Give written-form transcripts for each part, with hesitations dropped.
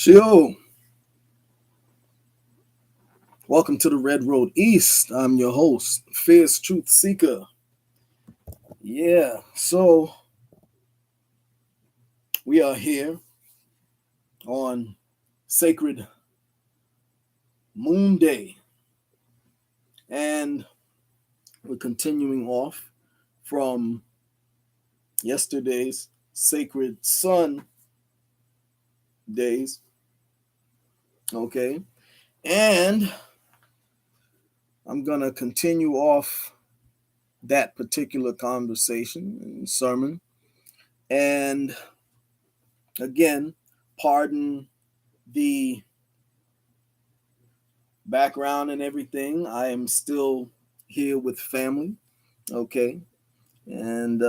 Shio, welcome to the Red Road East. I'm your host, Fierce Truth Seeker. Yeah, so we are here on Sacred Moon Day, and we're continuing off from yesterday's Sacred Sun days. Okay, and I'm gonna continue off that particular conversation and sermon. And again, pardon the background and everything. I am still here with family, okay? And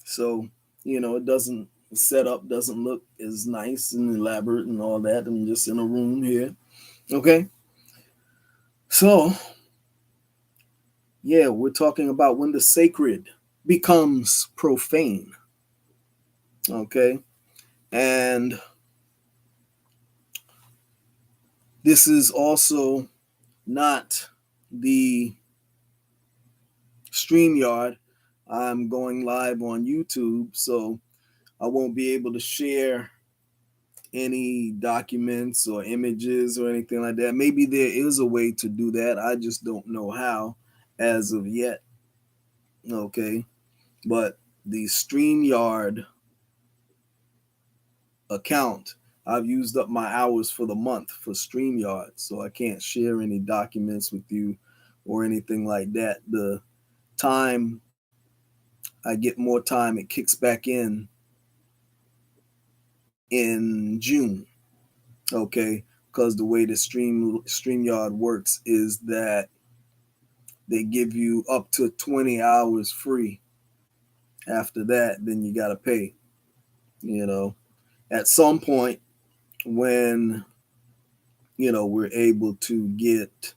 so, it doesn't, setup doesn't look as nice and elaborate and all that. I'm just in a room here, okay? So, yeah, we're talking about when the sacred becomes profane, okay? And this is also not the StreamYard. I'm going live on YouTube, so I won't be able to share any documents or images or anything like that. Maybe there is a way to do that. I just don't know how as of yet. Okay. But the StreamYard account, I've used up my hours for the month for StreamYard, so I can't share any documents with you or anything like that. The time I get more time, it kicks back in June. Okay, because the way the StreamYard works is that they give you up to 20 hours free. After that, then you got to pay. You know, at some point when we're able to get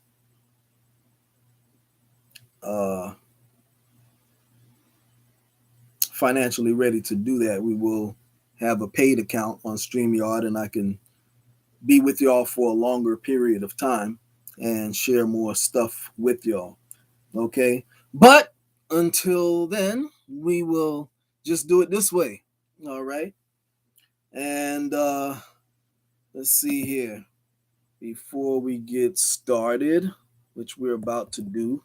uh, financially ready to do that, we will have a paid account on StreamYard, and I can be with y'all for a longer period of time and share more stuff with y'all. Okay. But until then, we will just do it this way. All right. And let's see here. Before we get started, which we're about to do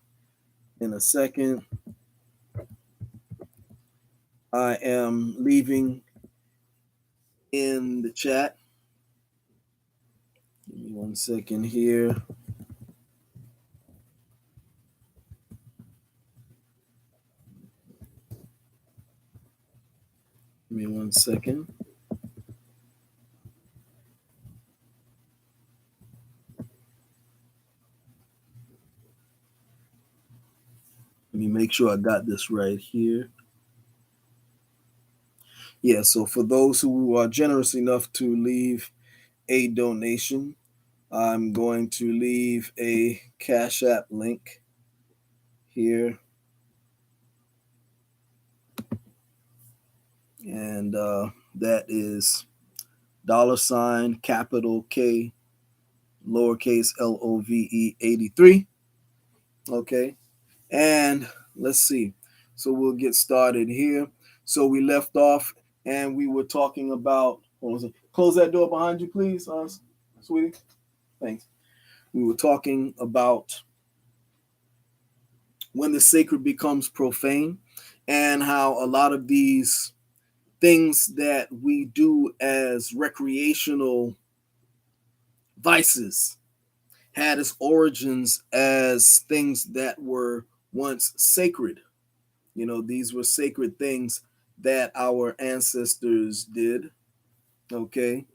in a second, I am leaving in the chat. Give me 1 second here. Give me 1 second. Let me make sure I got this right here. Yeah, so for those who are generous enough to leave a donation, I'm going to leave a Cash App link here. And that is $ capital K lowercase LOVE 83. Okay. And let's see. So we'll get started here. So we left off and we were talking about, what was it? Close that door behind you, please, sweetie. Thanks. We were talking about when the sacred becomes profane and how a lot of these things that we do as recreational vices had its origins as things that were once sacred. These were sacred things that our ancestors did, okay,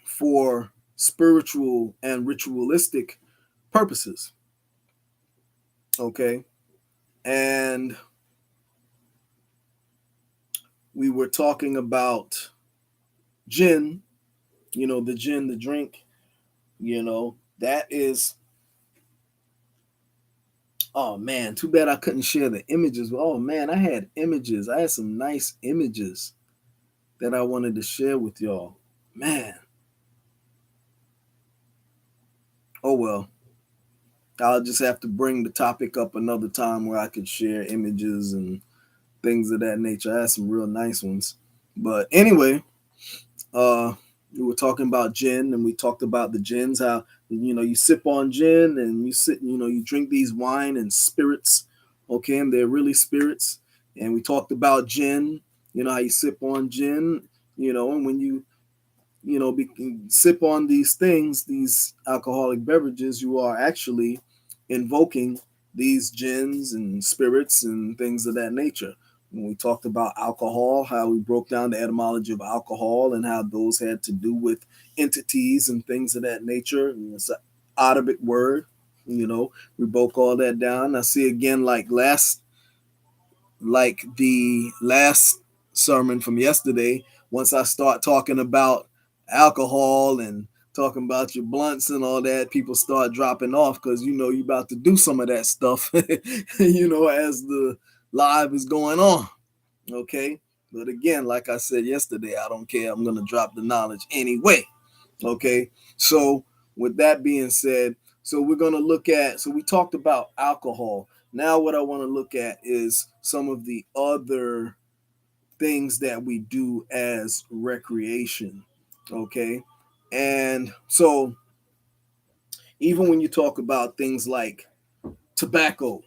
for spiritual and ritualistic purposes, okay. And we were talking about gin, the gin, the drink, that is, oh man, too bad I couldn't share the images. Oh man, I had images. I had some nice images that I wanted to share with y'all. Man, oh well. I'll just have to bring the topic up another time where I could share images and things of that nature. I had some real nice ones. But anyway, uh, we were talking about gin, and we talked about the gins, how you sip on gin and you drink these wine and spirits, okay, and they're really spirits. And we talked about gin, how you sip on gin, and when you sip on these things, these alcoholic beverages, you are actually invoking these gins and spirits and things of that nature. When we talked about alcohol, how we broke down the etymology of alcohol and how those had to do with entities and things of that nature. It's an Arabic word, we broke all that down. I see again, like the last sermon from yesterday, once I start talking about alcohol and talking about your blunts and all that, people start dropping off because you're about to do some of that stuff, as the live is going on. Okay. But again, like I said yesterday, I don't care. I'm going to drop the knowledge anyway. Okay. So, with that being said, so we're going to we talked about alcohol. Now, what I want to look at is some of the other things that we do as recreation. Okay. And so, even when you talk about things like tobacco,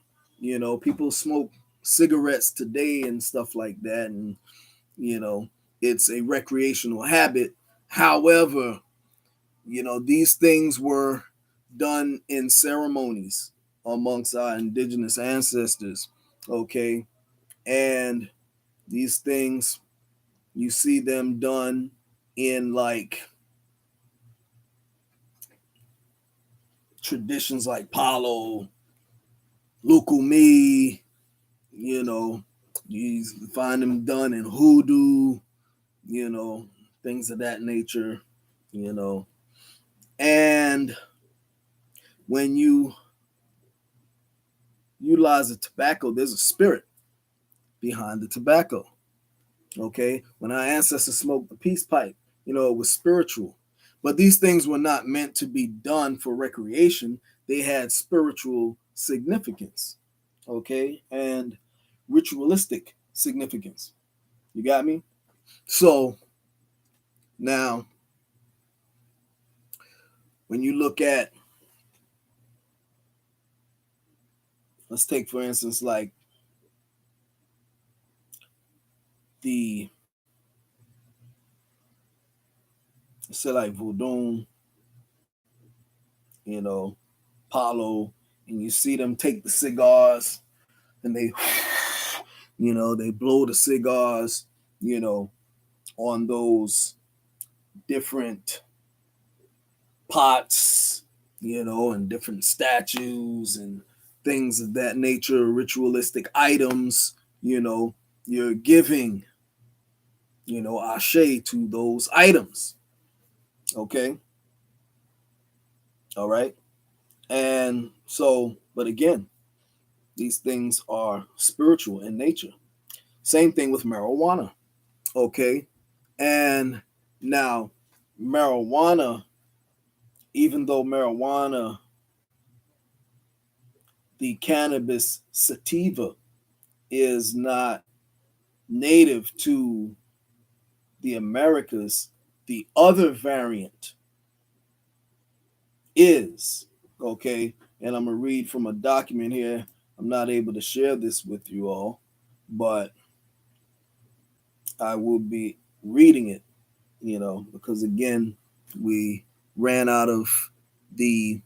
people smoke cigarettes today and stuff like that. And, it's a recreational habit. However, these things were done in ceremonies amongst our indigenous ancestors. Okay. And these things, you see them done in like traditions like Palo, Lukumi, you find them done in hoodoo, you know, things of that nature, you know. And when you utilize the tobacco, there's a spirit behind the tobacco. Okay. When our ancestors smoked the peace pipe, it was spiritual. But these things were not meant to be done for recreation. They had spiritual significance. Okay. And ritualistic significance. You got me? So now, when you look at, let's take for instance, like the, say like Voodoo, you know, Palo, and you see them take the cigars and they, they blow the cigars, on those different pots, and different statues and things of that nature, ritualistic items, you're giving, ashe to those items. Okay. All right. And so, but again, these things are spiritual in nature. Same thing with marijuana. Okay. And now, marijuana, even though marijuana, the cannabis sativa, is not native to the Americas, the other variant is. Okay. And I'm going to read from a document here. I'm not able to share this with you all, but I will be reading it, because again, we ran out of the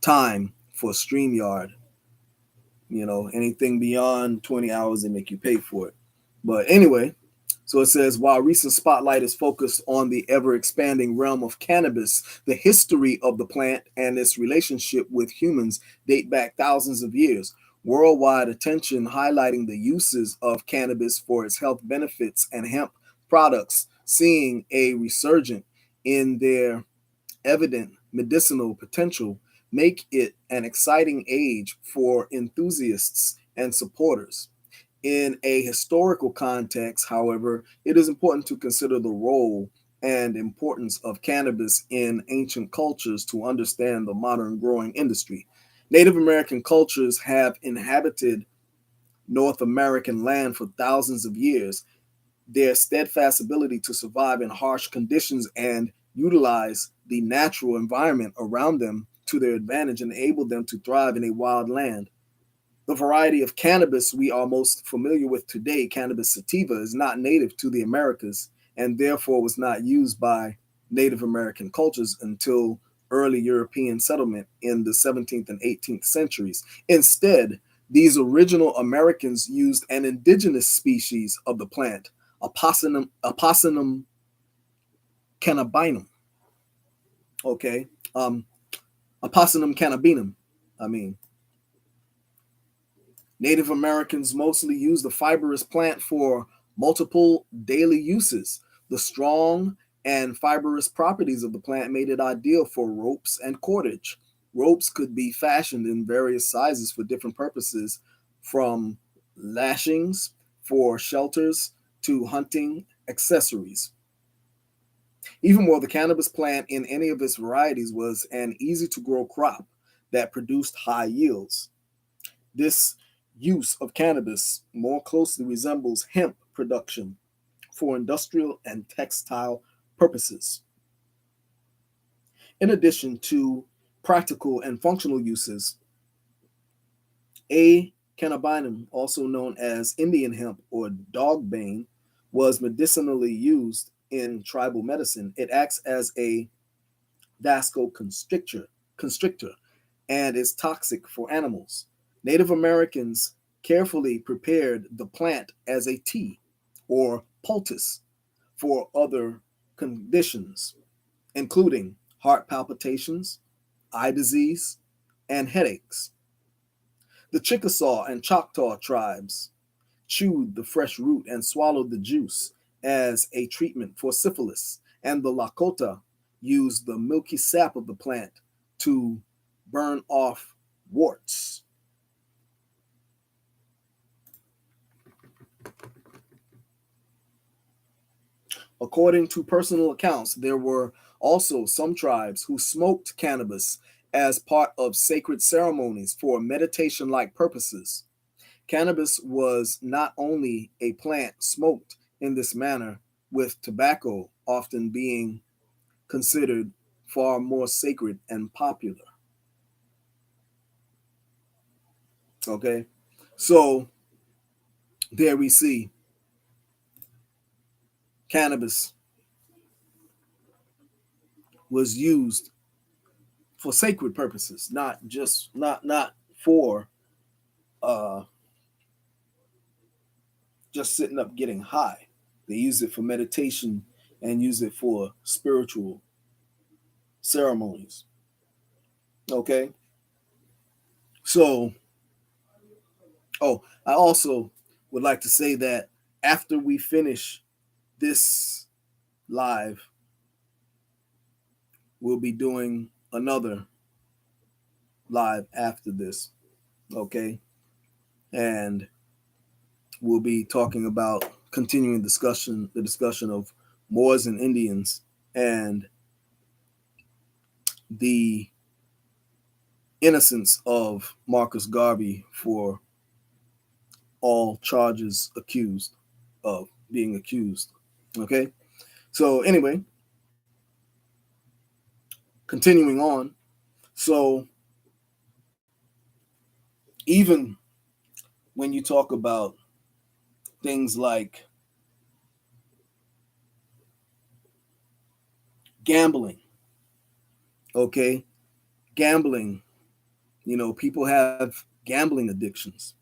time for StreamYard. Anything beyond 20 hours, they make you pay for it. But anyway, so it says, while recent spotlight is focused on the ever-expanding realm of cannabis, the history of the plant and its relationship with humans date back thousands of years. Worldwide attention highlighting the uses of cannabis for its health benefits and hemp products, seeing a resurgence in their evident medicinal potential, make it an exciting age for enthusiasts and supporters. In a historical context, however, it is important to consider the role and importance of cannabis in ancient cultures to understand the modern growing industry. Native American cultures have inhabited North American land for thousands of years. Their steadfast ability to survive in harsh conditions and utilize the natural environment around them to their advantage enabled them to thrive in a wild land. The variety of cannabis we are most familiar with today, cannabis sativa, is not native to the Americas and therefore was not used by Native American cultures until early European settlement in the 17th and 18th centuries. Instead, these original Americans used an indigenous species of the plant, Aposinum cannabinum. Okay, Aposinum cannabinum. I mean, Native Americans mostly used the fibrous plant for multiple daily uses. The strong and fibrous properties of the plant made it ideal for ropes and cordage. Ropes could be fashioned in various sizes for different purposes, from lashings for shelters to hunting accessories. Even more, the cannabis plant in any of its varieties was an easy to grow crop that produced high yields. This use of cannabis more closely resembles hemp production for industrial and textile purposes. In addition to practical and functional uses, A. cannabinum, also known as Indian hemp or dogbane, was medicinally used in tribal medicine. It acts as a vasoconstrictor and is toxic for animals. Native Americans carefully prepared the plant as a tea or poultice for other conditions, including heart palpitations, eye disease, and headaches. The Chickasaw and Choctaw tribes chewed the fresh root and swallowed the juice as a treatment for syphilis, and the Lakota used the milky sap of the plant to burn off warts. According to personal accounts, there were also some tribes who smoked cannabis as part of sacred ceremonies for meditation like purposes. Cannabis was not only a plant smoked in this manner, with tobacco often being considered far more sacred and popular. Okay, so there we see cannabis was used for sacred purposes, not for uh, just sitting up getting high. They use it for meditation and use it for spiritual ceremonies. Okay, so I also would like to say that after we finish this live, we'll be doing another live after this. Okay, and we'll be talking about continuing the discussion of Moors and Indians and the innocence of Marcus Garvey for all charges accused of being accused. Okay, so anyway, continuing on. So even when you talk about things like gambling, okay, gambling, people have gambling addictions.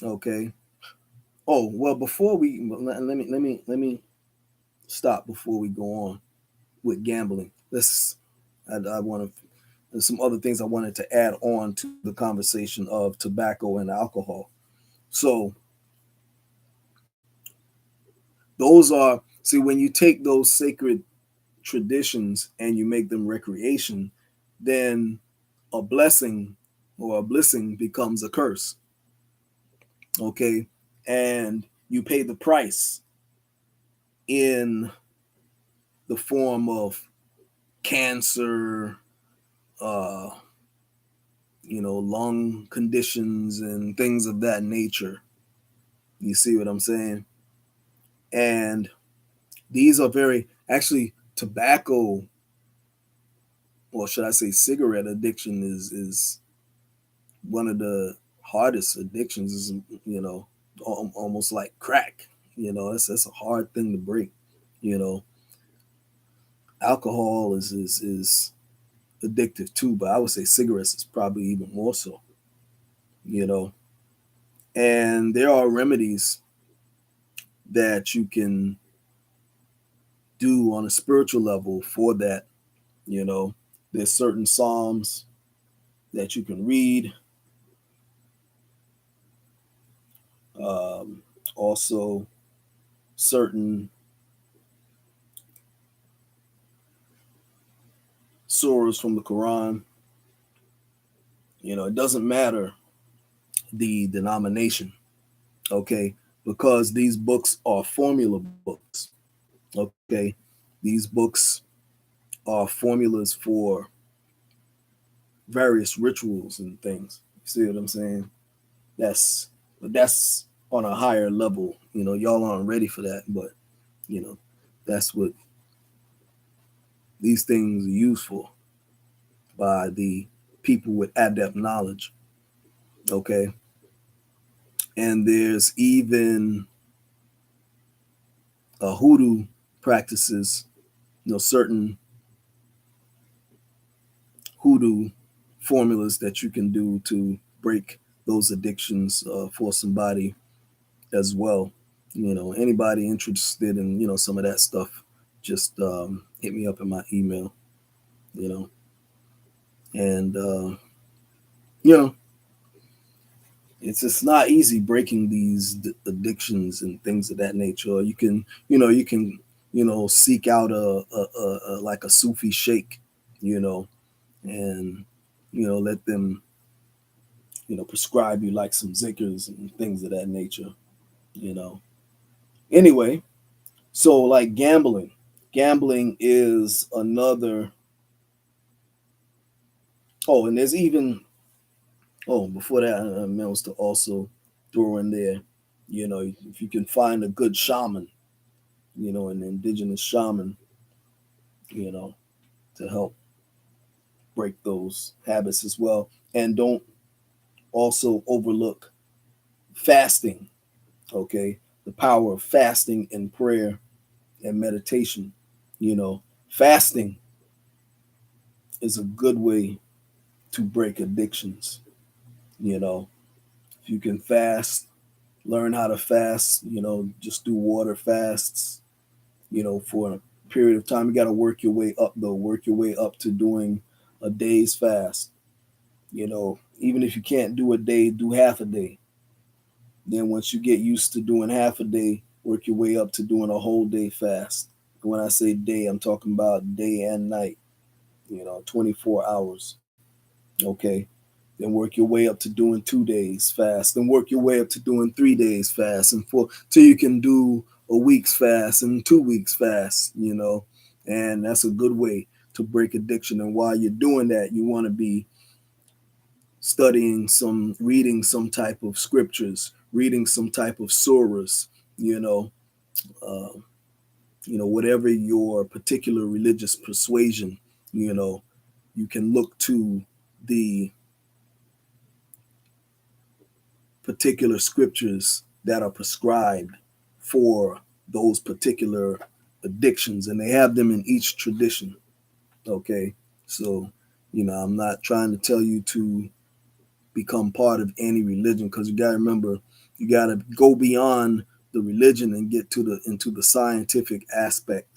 Okay. Oh well, before we let me stop before we go on with gambling. I want to. There's some other things I wanted to add on to the conversation of tobacco and alcohol. So those are see when you take those sacred traditions and you make them recreation, then a blessing or a blessing becomes a curse. okay, and you pay the price in the form of cancer, uh, lung conditions and things of that nature. You see what I'm saying? And these are very, actually, tobacco, or should I say cigarette addiction is one of the hardest addictions, is, almost like crack. That's a hard thing to break. You know, alcohol is addictive too, but I would say cigarettes is probably even more so, you know. And there are remedies that you can do on a spiritual level for that, you know. There's certain psalms that you can read. Um, Also, certain surahs from the Quran. It doesn't matter the denomination, okay, because these books are formula books, okay. These books are formulas for various rituals and things. You see what I'm saying? That's on a higher level. Y'all aren't ready for that, but you know, that's what these things are used for by the people with adept knowledge. Okay. And there's even hoodoo practices, certain hoodoo formulas that you can do to break those addictions for somebody as well. Anybody interested in some of that stuff, just hit me up in my email. You know, and you know, it's not easy breaking these addictions and things of that nature. You can seek out a like a Sufi sheikh, you know, and let them prescribe you like some zikrs and things of that nature. You know. Anyway, so like gambling is another. Oh, and there's even, before that, I meant to also throw in there, if you can find a good shaman, an indigenous shaman, you know, to help break those habits as well. And don't also overlook fasting, okay? The power of fasting and prayer and meditation. Fasting is a good way to break addictions. You know, if you can fast, learn how to fast, just do water fasts, for a period of time. You got to work your way up, though, work your way up to doing a day's fast. Even if you can't do a day, do half a day. Then once you get used to doing half a day, work your way up to doing a whole day fast. When I say day, I'm talking about day and night, 24 hours. Okay. Then work your way up to doing 2 days fast. Then work your way up to doing 3 days fast, and till you can do a week's fast and 2 weeks fast, And that's a good way to break addiction. And while you're doing that, you want to be reading some type of scriptures, reading some type of surahs, you know, uh, whatever your particular religious persuasion, you can look to the particular scriptures that are prescribed for those particular addictions, and they have them in each tradition. Okay. So, I'm not trying to tell you to become part of any religion, because you got to remember, you got to go beyond the religion and get into the scientific aspect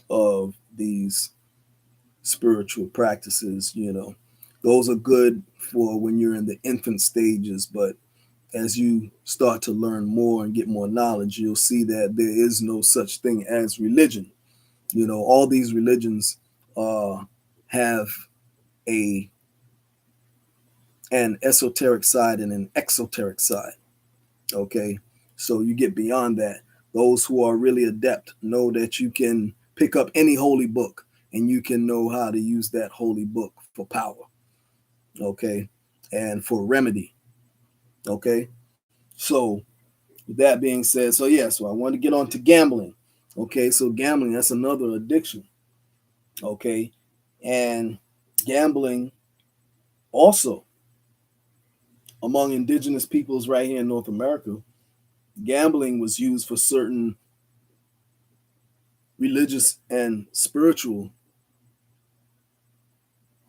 of these spiritual practices. Those are good for when you're in the infant stages, but as you start to learn more and get more knowledge, you'll see that there is no such thing as religion. All these religions have a an esoteric side and an exoteric side. Okay, so you get beyond that. Those who are really adept know that you can pick up any holy book and you can know how to use that holy book for power. Okay, and for remedy. Okay, so with that being said, so I want to get on to gambling. Okay, so gambling, that's another addiction. Okay, and gambling also among indigenous peoples right here in North America, gambling was used for certain religious and spiritual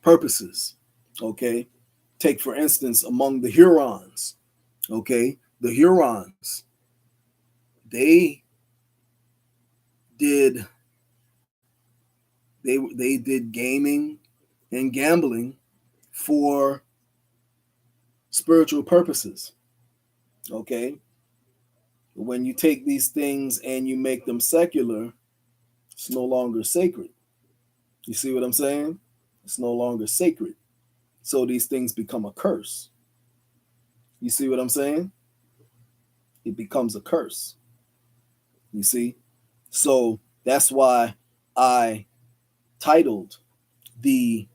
purposes. Okay, take for instance among the Hurons. Okay, the Hurons, they did they did gaming and gambling for spiritual purposes. Okay, when you take these things and you make them secular, it's no longer sacred. You see what I'm saying? It's no longer sacred. So these things become a curse. You see what I'm saying? It becomes a curse. You see? So that's why I titled the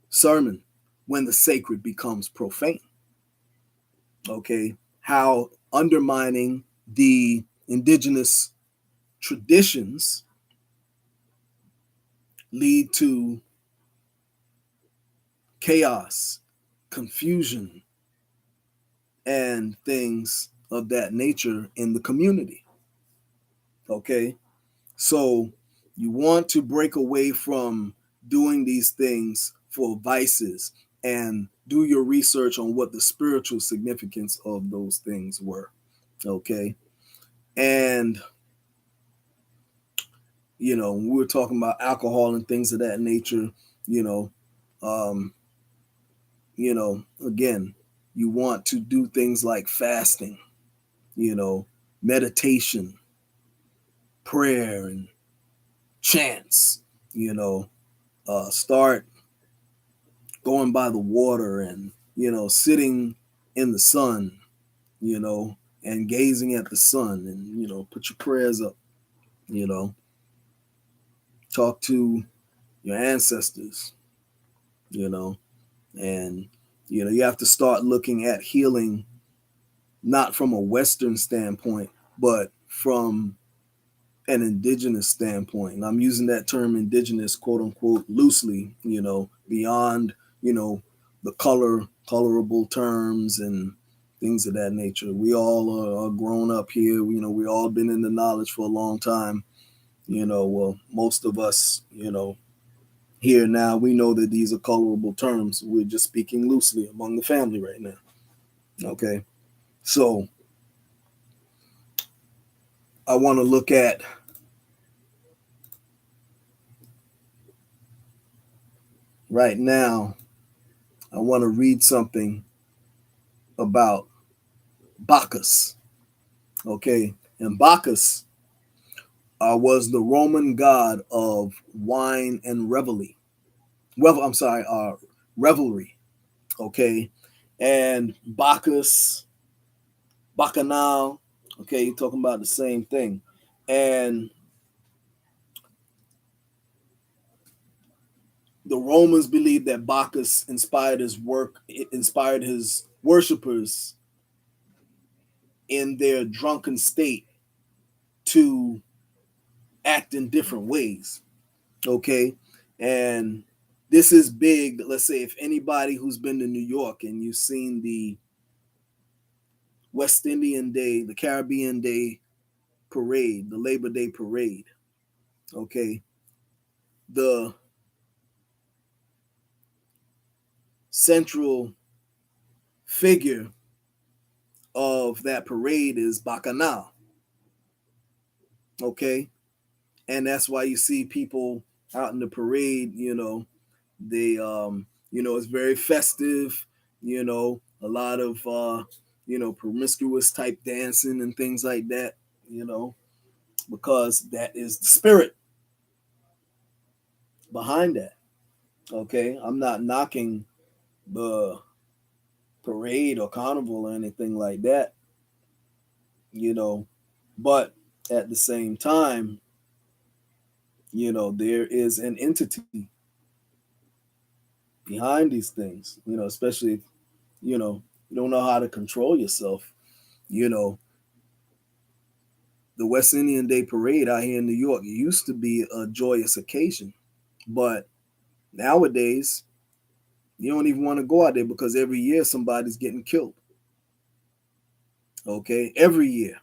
sermon, When the Sacred Becomes Profane. Okay? How undermining the indigenous traditions lead to chaos, confusion, and things of that nature in the community. Okay? So you want to break away from doing these things for vices and do your research on what the spiritual significance of those things were. Okay? And when we were talking about alcohol and things of that nature, you know, um, again, you want to do things like fasting, meditation, prayer, and chants, start going by the water and, sitting in the sun, you know, and gazing at the sun and, put your prayers up, you know, talk to your ancestors, you know, and, you have to start looking at healing not from a Western standpoint, but from an indigenous standpoint. And I'm using that term indigenous, quote unquote, loosely, beyond, the colorable terms and things of that nature. We all are grown up here. We all been in the knowledge for a long time. Well, most of us, here now, we know that these are colorable terms. We're just speaking loosely among the family right now. Okay. So I want to look at right now, I want to read something about Bacchus. Okay. And Bacchus was the Roman god of wine and revelry. Well, I'm sorry, revelry. Okay. And Bacchus, Bacchanal. Okay. You're talking about the same thing. And the Romans believed that Bacchus inspired his work, it inspired his worshippers in their drunken state to act in different ways. Okay. And this is big. Let's say if anybody who's been to New York and you've seen the West Indian Day, the Caribbean Day parade, the Labor Day parade, okay, the central figure of that parade is Bacchanal, okay? And that's why you see people out in the parade, they it's very festive, a lot of promiscuous type dancing and things like that, because that is the spirit behind that. Okay, I'm not knocking the parade or carnival or anything like that, you know, but at the same time, there is an entity behind these things, especially if, you don't know how to control yourself. You know, the West Indian Day Parade out here in New York, it used to be a joyous occasion, but nowadays, you don't even want to go out there because every year somebody's getting killed. Okay, every year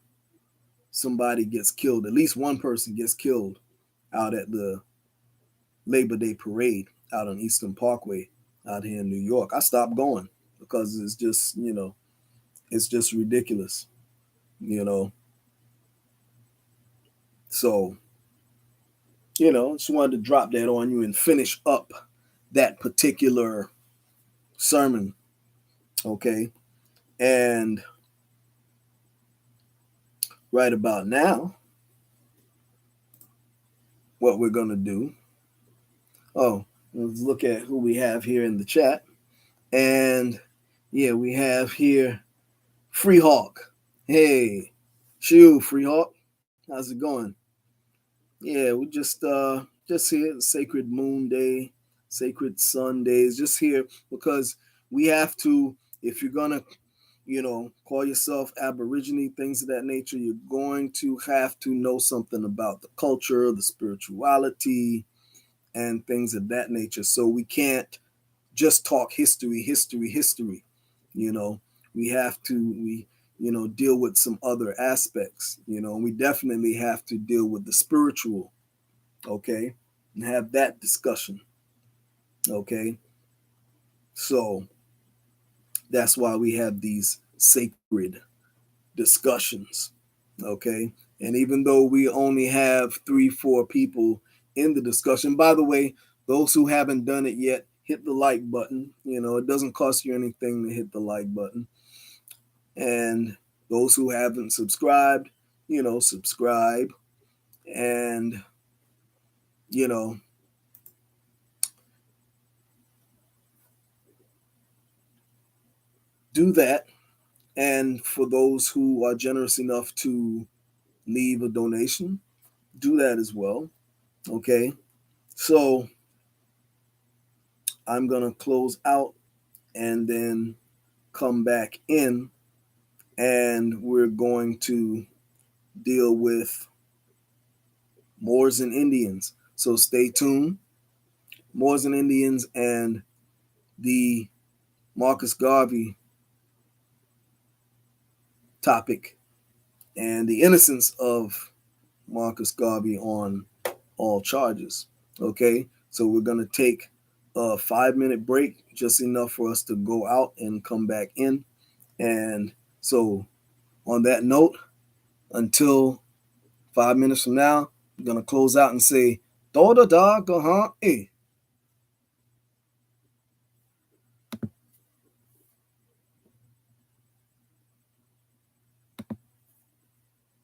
somebody gets killed. At least one person gets killed out at the Labor Day Parade out on Eastern Parkway out here in New York. I stopped going because it's just, it's just ridiculous, you know. So, just wanted to drop that on you and finish up that particular sermon, okay? And right about now, what we're going to do, let's look at who we have here in the chat. And yeah, we have here Free Hawk. Hey, Shoo, Free Hawk. How's it going? Yeah, we just here, Sacred Moon Day, Sacred Sundays, just here because we have to, if you're gonna, call yourself Aborigine, things of that nature, you're going to have to know something about the culture, the spirituality, and things of that nature. So we can't just talk history. You know, we have to deal with some other aspects. And we definitely have to deal with the spiritual, okay, and have that discussion, okay. So that's why we have these sacred discussions, okay. And even though we only have 3-4 people in the discussion, by the way, those who haven't done it yet, hit the like button. It doesn't cost you anything to hit the like button. And those who haven't subscribed, subscribe. And, you know, do that. And for those who are generous enough to leave a donation, do that as well. Okay. So I'm going to close out and then come back in, and we're going to deal with Moors and Indians. So stay tuned. Moors and Indians and the Marcus Garvey topic and the innocence of Marcus Garvey on all charges. Okay, so we're going to take a 5-minute break, just enough for us to go out and come back in. And so, on that note, until 5 minutes from now, I'm going to close out and say, Toda da gaha e.